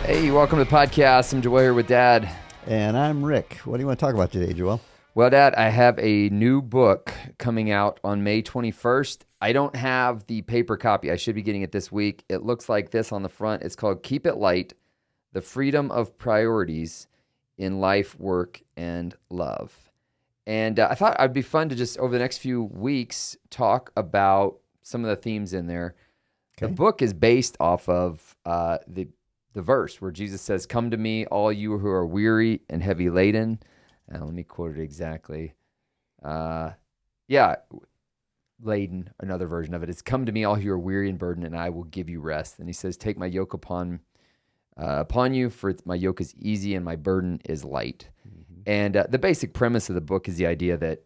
Hey, welcome to the podcast. I'm Joel here with Dad. And I'm Rick. What do you want to talk about today, Joel? Well, Dad, I have a new book coming out on May 21st. I don't have the paper copy. I should be getting it this week. It looks like this on the front. It's called Keep It Light, The Freedom of Priorities in Life, Work, and Love. And I thought it'd be fun to just, over the next few weeks, talk about some of the themes in there. Okay. The book is based off of the verse where Jesus says, "Come to me, all you who are weary and heavy laden." Let me quote it exactly. Laden, another version of it is, "Come to me, all who are weary and burdened, and I will give you rest." And he says, "Take my yoke upon you, for my yoke is easy and my burden is light." Mm-hmm. And the basic premise of the book is the idea that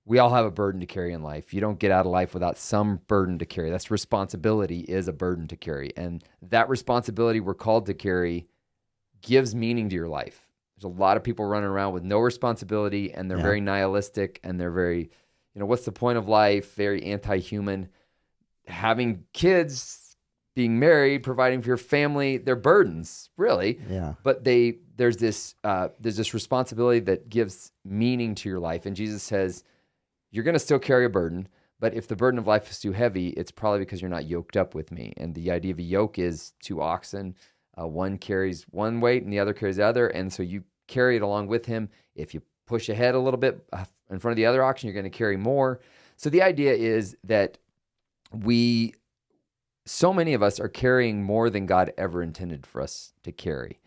we all have a burden to carry in life. You don't get out of life without some burden to carry. That's responsibility is a burden to carry. And that responsibility we're called to carry gives meaning to your life. There's a lot of people running around with no responsibility, and they're very nihilistic, and they're very, what's the point of life? Very anti-human. Having kids, being married, providing for your family, they're burdens, really. Yeah. But there's this responsibility that gives meaning to your life. And Jesus says, you're going to still carry a burden, but if the burden of life is too heavy, it's probably because you're not yoked up with me. And the idea of a yoke is two oxen. One carries one weight and the other carries the other. And so you carry it along with him. If you push ahead a little bit in front of the other oxen, you're going to carry more. So the idea is that so many of us are carrying more than God ever intended for us to carry.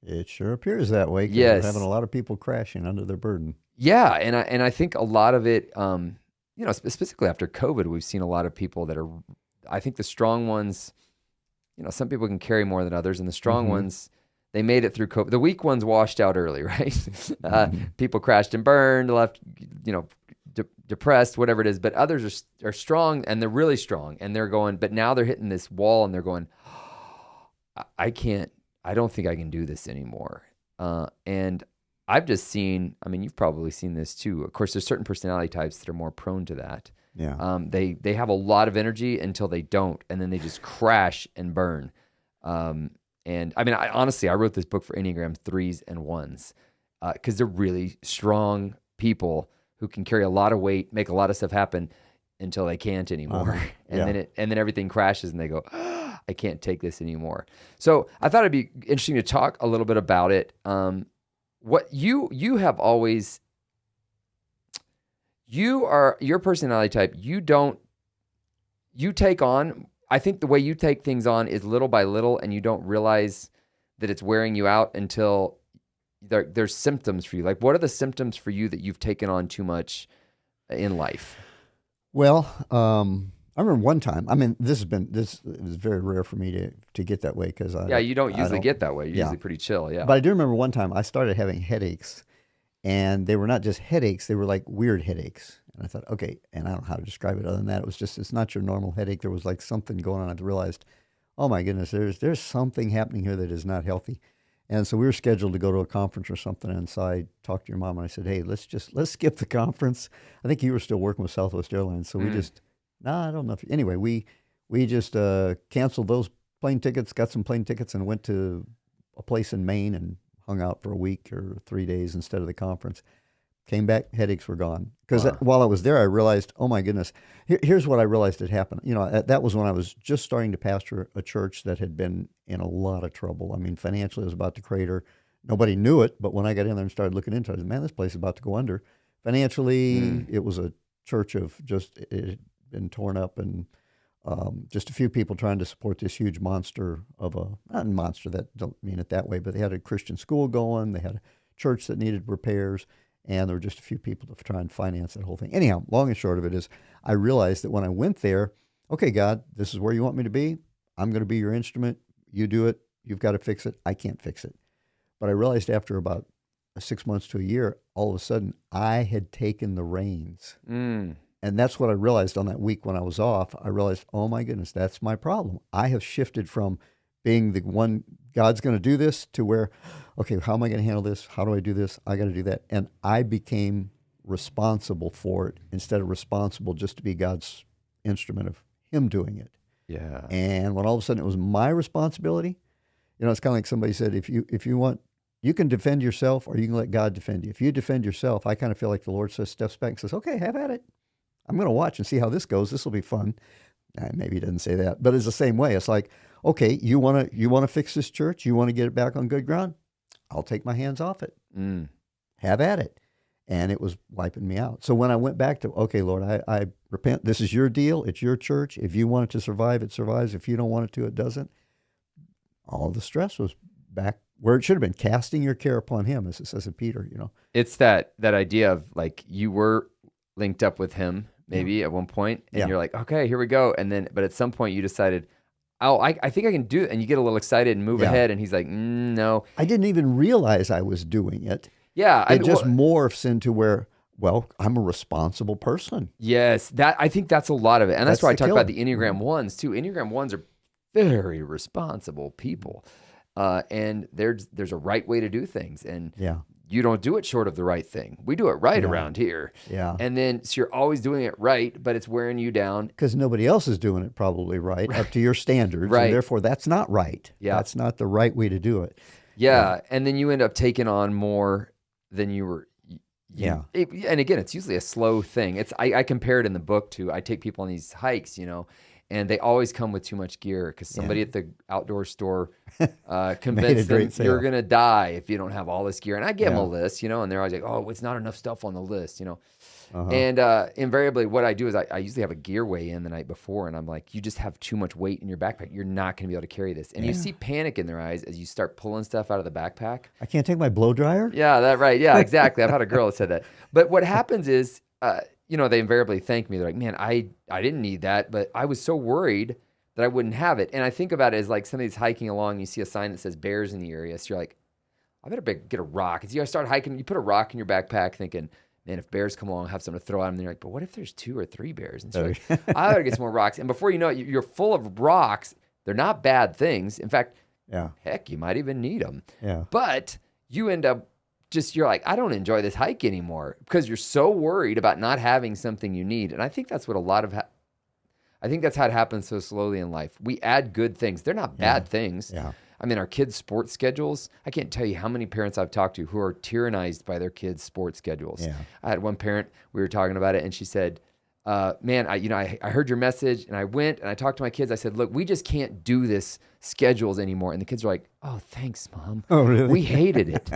It sure appears that way. Yes. We're having a lot of people crashing under their burden. Yeah, and I think a lot of it, specifically after COVID, we've seen a lot of people that are, I think the strong ones, some people can carry more than others, and the strong ones, they made it through COVID. The weak ones washed out early, right? People crashed and burned, left, depressed, whatever it is. But others are strong, and they're really strong, and they're going. But now they're hitting this wall, and they're going, I can't. I don't think I can do this anymore. And I've just seen, you've probably seen this too. Of course, there's certain personality types that are more prone to that. Yeah. They have a lot of energy until they don't, and then they just crash and burn. And I honestly wrote this book for Enneagram 3s and 1s because they're really strong people who can carry a lot of weight, make a lot of stuff happen until they can't anymore. And then everything crashes and they go, I can't take this anymore. So I thought it'd be interesting to talk a little bit about it. What you have always, your personality type, you take on, I think the way you take things on is little by little, and you don't realize that it's wearing you out until there's symptoms for you. Like, what are the symptoms for you that you've taken on too much in life? Well, I remember one time, this is very rare for me to get that way because you don't usually get that way. You're usually pretty chill, yeah. But I do remember one time I started having headaches, and they were not just headaches, they were like weird headaches. And I thought, okay, and I don't know how to describe it other than that. It was just, it's not your normal headache. There was like something going on. I realized, oh my goodness, there's something happening here that is not healthy. And so we were scheduled to go to a conference or something. And so I talked to your mom and I said, hey, let's skip the conference. I think you were still working with Southwest Airlines. So we just, I don't know. Anyway, we just canceled those plane tickets, got some plane tickets, and went to a place in Maine and hung out for a week or 3 days instead of the conference. Came back, headaches were gone. Because while I was there, I realized, oh my goodness, here's what I realized had happened. That was when I was just starting to pastor a church that had been in a lot of trouble. Financially, it was about to crater. Nobody knew it, but when I got in there and started looking into it, I said, man, this place is about to go under. Financially, it was a church it had been torn up, and just a few people trying to support this huge monster not a monster, that don't mean it that way, but they had a Christian school going, they had a church that needed repairs, and there were just a few people to try and finance that whole thing. Anyhow, long and short of it is, I realized that when I went there, okay, God, this is where you want me to be. I'm going to be your instrument. You do it. You've got to fix it. I can't fix it. But I realized after about 6 months to a year, all of a sudden, I had taken the reins. And that's what I realized on that week when I was off. I realized, oh my goodness, that's my problem. I have shifted from being the one, God's going to do this, to where, okay, how am I going to handle this? How do I do this? I got to do that. And I became responsible for it instead of responsible just to be God's instrument of him doing it. Yeah. And when all of a sudden it was my responsibility, It's kind of like somebody said, if you want, you can defend yourself or you can let God defend you. If you defend yourself, I kind of feel like the Lord steps back and says, okay, have at it. I'm going to watch and see how this goes. This will be fun. Maybe he doesn't say that, but it's the same way. It's like, okay, you want to fix this church? You want to get it back on good ground? I'll take my hands off it. Have at it. And it was wiping me out. So when I went back to, okay, Lord, I repent. This is your deal. It's your church. If you want it to survive, it survives. If you don't want it to, it doesn't. All the stress was back where it should have been, casting your care upon him, as it says in Peter, It's that idea of like you were linked up with him maybe at one point, and you're like, okay, here we go. And then, but at some point you decided, oh, I think I can do it. And you get a little excited and move ahead. And he's like, no. I didn't even realize I was doing it. Yeah. It just morphs into where, well, I'm a responsible person. Yes. I think that's a lot of it. And that's why I talk killer. about the Enneagram 1s too. Enneagram 1s are very responsible people. And there's a right way to do things. And you don't do it short of the right thing. We do it right around here. Yeah. And then, so you're always doing it right, but it's wearing you down. Because nobody else is doing it probably right up to your standards. Right. And therefore, that's not right. Yeah. That's not the right way to do it. Yeah. And then you end up taking on more than you were. And again, it's usually a slow thing. I compare it in the book to, I take people on these hikes, and they always come with too much gear because somebody at the outdoor store convinced them you're going to die if you don't have all this gear. And I give them a list, and they're always like, oh, it's not enough stuff on the list, And invariably what I do is I usually have a gear weigh in the night before, and I'm like, you just have too much weight in your backpack. You're not going to be able to carry this. And you see panic in their eyes as you start pulling stuff out of the backpack. I can't take my blow dryer? Yeah, that right. Yeah, exactly. I've had a girl that said that. But what happens is, they invariably thank me. They're like, man, I didn't need that, but I was so worried that I wouldn't have it. And I think about it as like somebody's hiking along, you see a sign that says bears in the area. So you're like, I better get a rock. And so you start hiking, you put a rock in your backpack thinking, man, if bears come along, I'll have something to throw at them. And you're like, but what if there's 2 or 3 bears? And so you're like, I better get some more rocks. And before you know it, you're full of rocks. They're not bad things. In fact, heck, you might even need them. Yeah. But you end up you're like, I don't enjoy this hike anymore because you're so worried about not having something you need. And I think that's what I think that's how it happens so slowly in life. We add good things. They're not bad things. Yeah. I mean, our kids' sports schedules, I can't tell you how many parents I've talked to who are tyrannized by their kids' sports schedules. Yeah. I had one parent, we were talking about it, and she said, man, I heard your message, and I went and I talked to my kids. I said, look, we just can't do this schedules anymore. And the kids were like, oh, thanks, Mom. Oh, really? We hated it.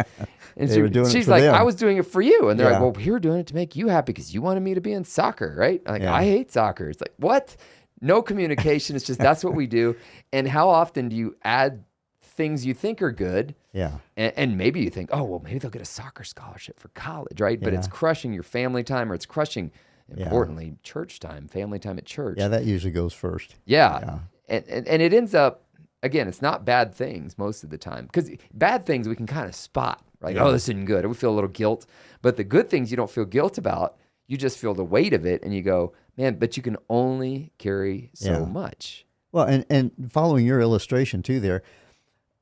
And so she's like, I was doing it for you. And they're like, well, we were doing it to make you happy because you wanted me to be in soccer, right? I'm like, I hate soccer. It's like, what? No communication. It's just, that's what we do. And how often do you add things you think are good? Yeah. And maybe you think, oh, well, maybe they'll get a soccer scholarship for college, right? But it's crushing your family time, or it's crushing, importantly, church time, family time at church. Yeah, that usually goes first. Yeah. And it ends up, again, it's not bad things most of the time, because bad things we can kind of spot, right? Oh, this isn't good. We feel a little guilt. But the good things you don't feel guilt about. You just feel the weight of it, and you go, man, but you can only carry so much. Well, and following your illustration too there,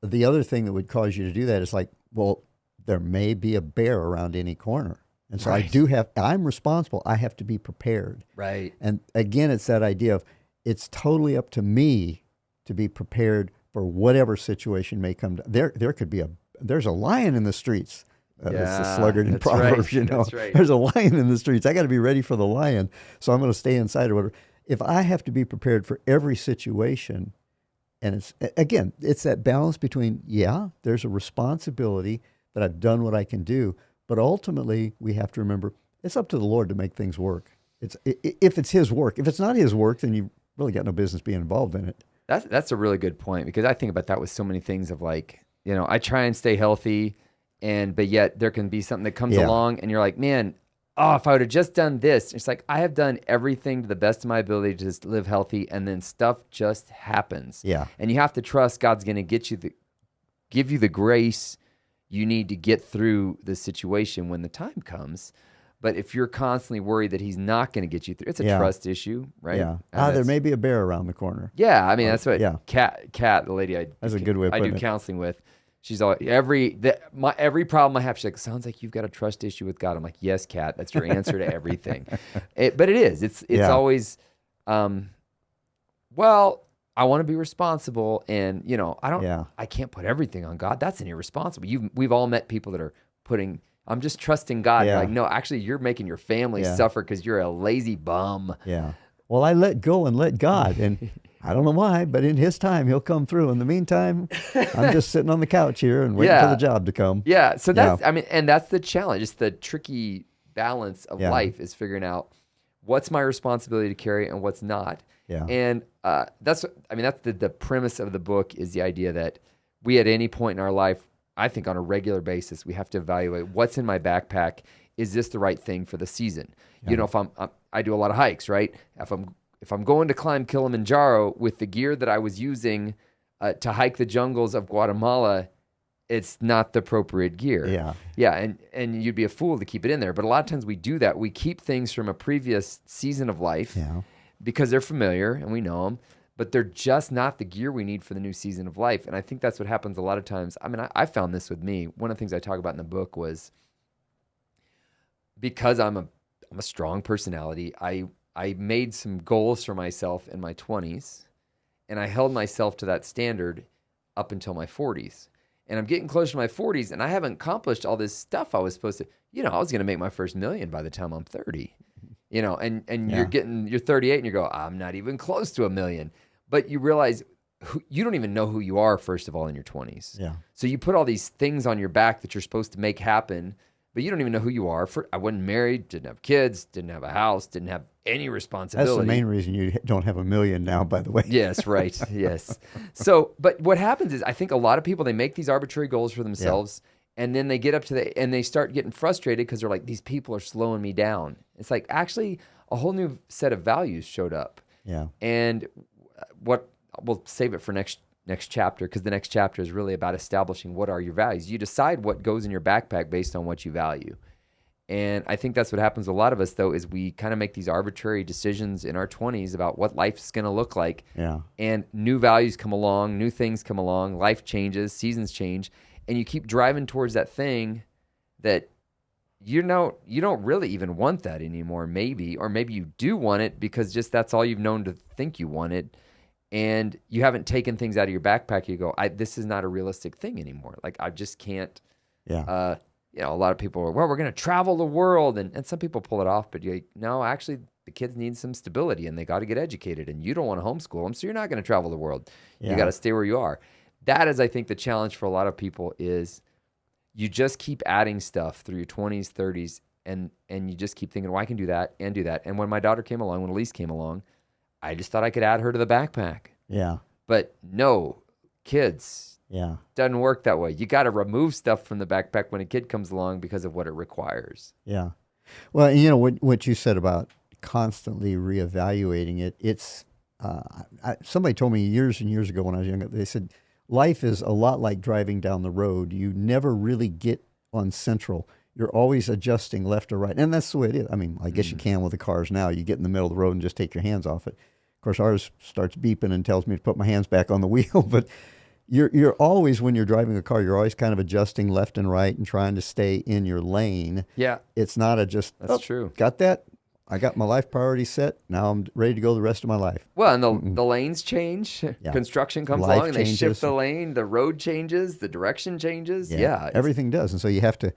the other thing that would cause you to do that is like, well, there may be a bear around any corner. And so I'm responsible. I have to be prepared. Right. And again, it's that idea of it's totally up to me to be prepared for whatever situation may come. There could be there's a lion in the streets. It's the sluggard in Proverbs, That's right. There's a lion in the streets. I got to be ready for the lion. So I'm going to stay inside or whatever. If I have to be prepared for every situation, and it's that balance between, there's a responsibility that I've done what I can do, but ultimately we have to remember it's up to the Lord to make things work. If it's His work. If it's not His work, then you really got no business being involved in it. That's a really good point, because I think about that with so many things of like, I try and stay healthy, but yet there can be something that comes along and you're like, man, if I would have just done this. It's like, I have done everything to the best of my ability to just live healthy, and then stuff just happens. Yeah. And you have to trust God's going to give you the grace you need to get through the situation when the time comes. But if you're constantly worried that He's not going to get you through, it's a trust issue, right? Yeah. There may be a bear around the corner. Yeah. I mean, that's what Kat, the lady that's a good way of putting I do counseling with. She's all every problem I have. She's like, sounds like you've got a trust issue with God. I'm like, yes, Kat, that's your answer to everything. But it is. It's always, I want to be responsible, and Yeah. I can't put everything on God. That's an irresponsible. We've all met people that are putting, I'm just trusting God. And you're Yeah. like, no, actually, you're making your family Yeah. suffer because you're a lazy bum. Yeah. Well, I let go and let God, and I don't know why, but in His time, He'll come through. In the meantime, I'm just sitting on the couch here and waiting for the job to come. Yeah. So Yeah. and that's the challenge. It's the tricky balance of Yeah. life is figuring out what's my responsibility to carry and what's not. Yeah. And that's the premise of the book, is the idea that we at any point in our life, I think on a regular basis, we have to evaluate what's in my backpack. Is this the right thing for the season? Yeah. If I do a lot of hikes, right? If I'm going to climb Kilimanjaro with the gear that I was using to hike the jungles of Guatemala, it's not the appropriate gear. Yeah. Yeah, and you'd be a fool to keep it in there. But a lot of times we do that. We keep things from a previous season of life Yeah. because they're familiar and we know them, but they're just not the gear we need for the new season of life. And I think that's what happens a lot of times. I mean, I found this with me. One of the things I talk about in the book was, because I'm a strong personality, I made some goals for myself in my 20s, and I held myself to that standard up until my 40s. And I'm getting close to my 40s, and I haven't accomplished all this stuff I was supposed to. I was going to make my first $1 million by the time I'm 30. And Yeah. you're 38, and you go, I'm not even close to $1 million. But you realize you don't even know who you are, first of all, in your 20s. Yeah. So you put all these things on your back that you're supposed to make happen, but you don't even know who you are. I wasn't married, didn't have kids, didn't have a house, didn't have any responsibility. That's the main reason you don't have $1 million now, by the way. Yes, right. Yes. So, but what happens is, I think a lot of people, they make these arbitrary goals for themselves, and then they get up to and they start getting frustrated because they're like, these people are slowing me down. It's like, actually, a whole new set of values showed up. Yeah. And we'll save it for next chapter, because the next chapter is really about establishing what are your values. You decide what goes in your backpack based on what you value. And I think that's what happens to a lot of us, though, is we kind of make these arbitrary decisions in our 20s about what life's going to look like. Yeah. And new values come along, new things come along, life changes, seasons change, and you keep driving towards that thing that you don't really even want that anymore, maybe, or maybe you do want it because just that's all you've known to think you wanted. And you haven't taken things out of your backpack. You go, this is not a realistic thing anymore. Like, I just can't. Yeah. A lot of people are, well, we're going to travel the world. And some people pull it off, but no, actually, the kids need some stability and they got to get educated. And you don't want to homeschool them, so you're not going to travel the world. Yeah. You got to stay where you are. That is, I think, the challenge for a lot of people is you just keep adding stuff through your 20s, 30s, and you just keep thinking, well, I can do that and do that. And when my daughter came along, when Elise came along, I just thought I could add her to the backpack. Yeah. But no, kids, Yeah. doesn't work that way. You got to remove stuff from the backpack when a kid comes along because of what it requires. Yeah. Well, what you said about constantly reevaluating it, it's somebody told me years and years ago when I was younger, they said, life is a lot like driving down the road. You never really get on central. You're always adjusting left or right. And that's the way it is. I mean, I guess you can with the cars now. You get in the middle of the road and just take your hands off it. Of course, ours starts beeping and tells me to put my hands back on the wheel. But you're always, when you're driving a car, you're always kind of adjusting left and right and trying to stay in your lane. Yeah. It's not That's true. Got that? I got my life priority set. Now I'm ready to go the rest of my life. Well, and the lanes change. Yeah. Construction comes Life along and they shift changes. the lane. The road changes. The direction changes. Yeah. Everything does. And so you have to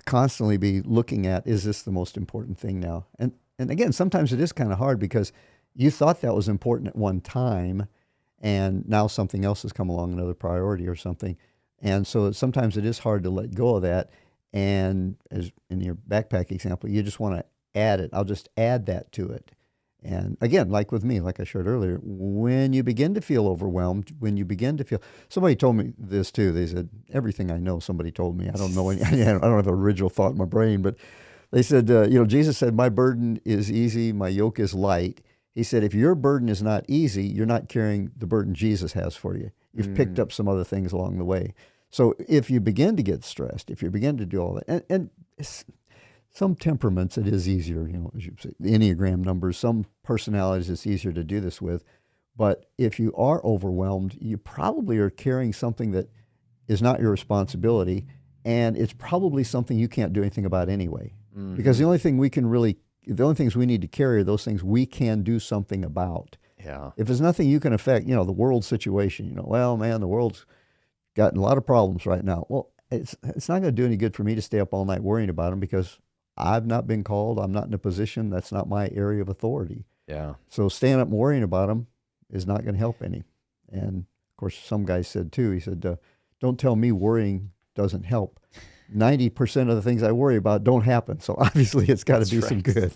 constantly be looking at, is this the most important thing now? And again, sometimes it is kind of hard because you thought that was important at one time, and now something else has come along, another priority or something. And so sometimes it is hard to let go of that. And as in your backpack example, you just want to add it. I'll just add that to it. And again, like with me, like I shared earlier, when you begin to feel overwhelmed, when you begin to feel, somebody told me this too. They said, everything I know, somebody told me. I don't know any, I don't have an original thought in my brain, but they said, Jesus said, my burden is easy, my yoke is light. He said, if your burden is not easy, you're not carrying the burden Jesus has for you. You've picked up some other things along the way. So if you begin to get stressed, if you begin to do all that, and some temperaments it is easier, as you say, the Enneagram numbers, some personalities it's easier to do this with. But if you are overwhelmed, you probably are carrying something that is not your responsibility, and it's probably something you can't do anything about anyway. Because the only things we need to carry are those things we can do something about. Yeah. If there's nothing you can affect, the world situation, well, man, the world's got a lot of problems right now. Well, it's not going to do any good for me to stay up all night worrying about them because I've not been called. I'm not in a position. That's not my area of authority. Yeah. So staying up and worrying about them is not going to help any. And of course, some guy said too, he said, don't tell me worrying doesn't help. 90% of the things I worry about don't happen. So obviously it's got to do some good.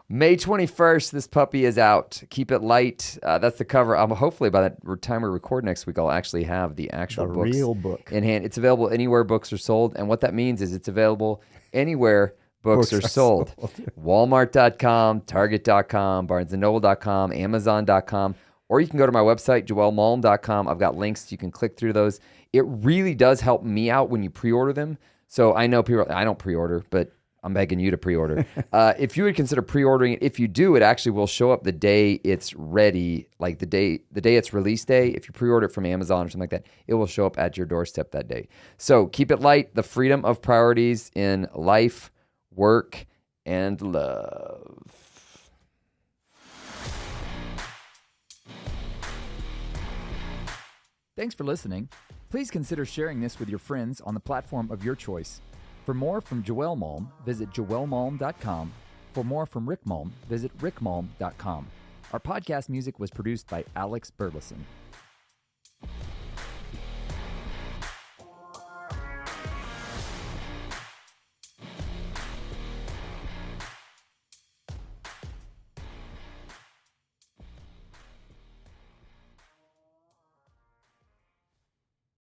May 21st, this puppy is out. Keep it light. That's the cover. Hopefully by the time we record next week, I'll actually have the actual real book in hand. It's available anywhere books are sold. And what that means is it's available anywhere books are sold. Walmart.com, Target.com, BarnesandNoble.com, Amazon.com, or you can go to my website, joelmalm.com. I've got links. You can click through those. It really does help me out when you pre-order them. So I know people, I don't pre-order, but I'm begging you to pre-order. If you would consider pre-ordering it, if you do, it actually will show up the day it's ready, like the day it's release day. If you pre-order it from Amazon or something like that, it will show up at your doorstep that day. So keep it light, the freedom of priorities in life, work, and love. Thanks for listening. Please consider sharing this with your friends on the platform of your choice. For more from Joel Malm, visit joelmalm.com. For more from Rick Malm, visit rickmalm.com. Our podcast music was produced by Alex Burleson.